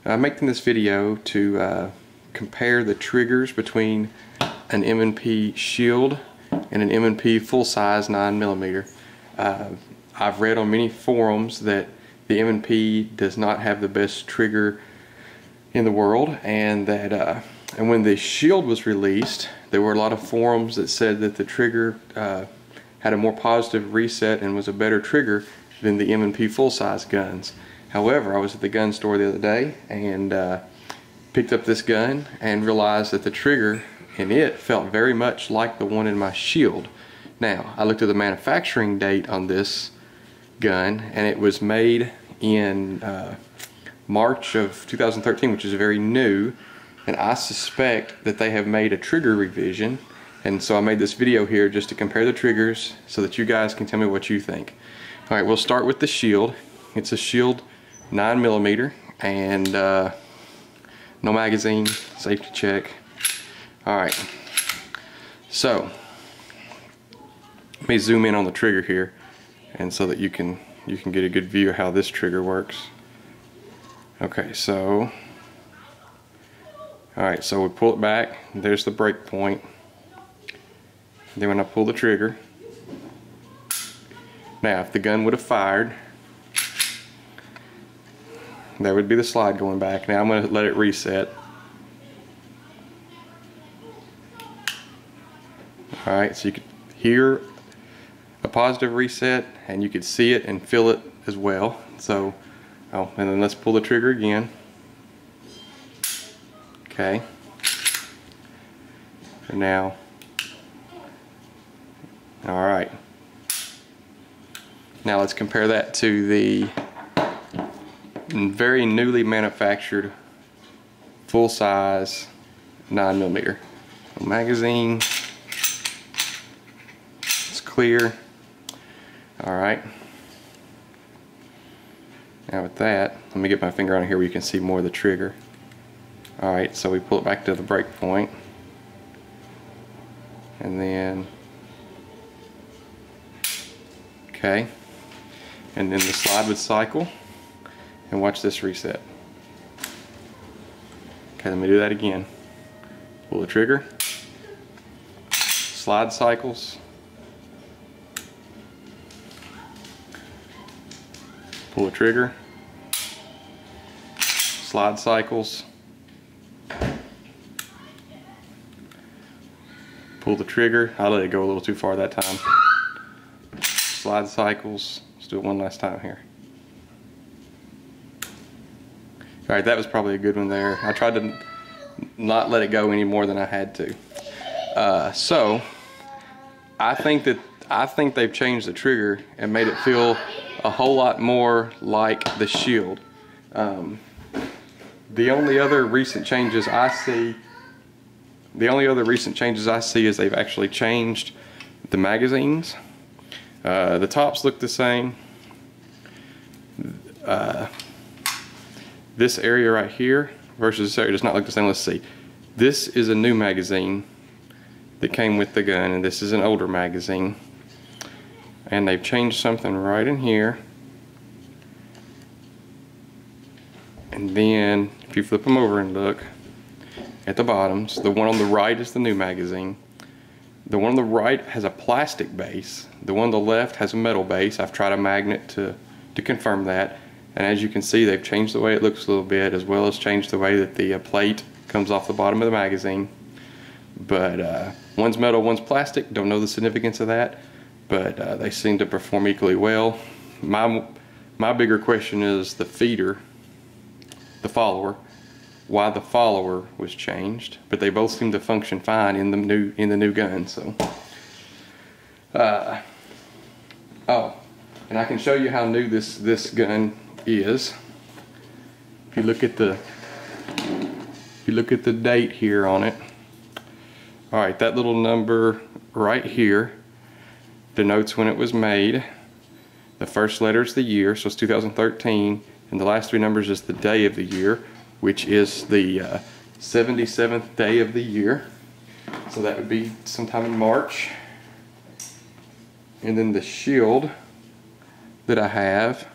I'm making this video to compare the triggers between an M&P Shield and an M&P full-size 9mm. I've read on many forums that the M&P does not have the best trigger in the world, and that and when the Shield was released, there were a lot of forums that said that the trigger had a more positive reset and was a better trigger than the M&P full-size guns. However, I was at the gun store the other day and picked up this gun and realized that the trigger in it felt very much like the one in my Shield. Now, I looked at the manufacturing date on this gun, and it was made in March of 2013, which is very new, and I suspect that they have made a trigger revision, and so I made this video here just to compare the triggers so that you guys can tell me what you think. Alright, we'll start with the Shield. It's a Shield 9mm and no magazine, safety check. Alright, so let me zoom in on the trigger here, and so that you can get a good view of how this trigger works. Okay, so alright, so we pull it back, there's the break point. Then when I pull the trigger, now if the gun would have fired, that would be the slide going back. Now I'm going to let it reset. Alright, so you could hear a positive reset, and you could see it and feel it as well. So, and then let's pull the trigger again. Okay. And now, alright. Now let's compare that to the very newly manufactured full-size 9mm. Magazine, it's clear. Alright. Now with that, let me get my finger on here where you can see more of the trigger. Alright, so we pull it back to the break point, and then okay, and then the slide would cycle, and watch this reset. Okay, let me do that again. Pull the trigger, slide cycles, pull the trigger, slide cycles, pull the trigger. I let it go a little too far that time. Slide cycles. Let's do it one last time here. Alright, that was probably a good one there. I tried to not let it go any more than I had to. So I think they've changed the trigger and made it feel a whole lot more like the Shield. The only other recent changes I see is they've actually changed the magazines. The tops look the same. This area right here versus this area does not look the same. Let's see. This is a new magazine that came with the gun, and this is an older magazine. And they've changed something right in here. And then if you flip them over and look at the bottoms, the one on the right is the new magazine. The one on the right has a plastic base. The one on the left has a metal base. I've tried a magnet to confirm that. And as you can see, they've changed the way it looks a little bit, as well as changed the way that the plate comes off the bottom of the magazine. But one's metal, one's plastic. Don't know the significance of that, but they seem to perform equally well. My bigger question is the feeder, the follower. Why the follower was changed, but they both seem to function fine in the new gun. So, oh, and I can show you how new this gun is. If you look at the date here on it. All right, that little number right here denotes when it was made. The first letter is the year, so it's 2013, and the last three numbers is the day of the year, which is the 77th day of the year. So that would be sometime in March. And then the Shield that I have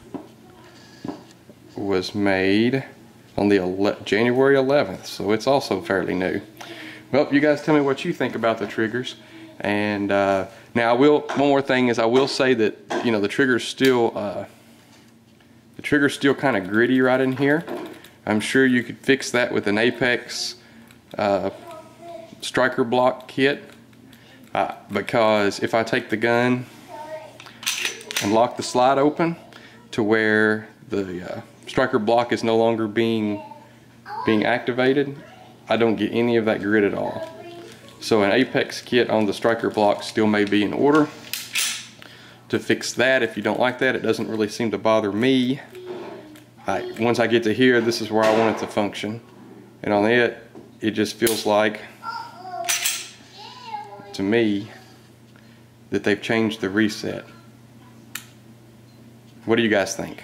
was made on the January 11th, so it's also fairly new. Well, you guys tell me what you think about the triggers. And now one more thing is I will say that, you know, the trigger's still kind of gritty right in here. I'm sure you could fix that with an Apex striker block kit, because if I take the gun and lock the slide open to where the striker block is no longer being activated, I don't get any of that grit at all. So an Apex kit on the striker block still may be in order to fix that. If you don't like that, it doesn't really seem to bother me. Once I get to here, this is where I want it to function, and on it just feels like, to me, that they've changed the reset. What do you guys think?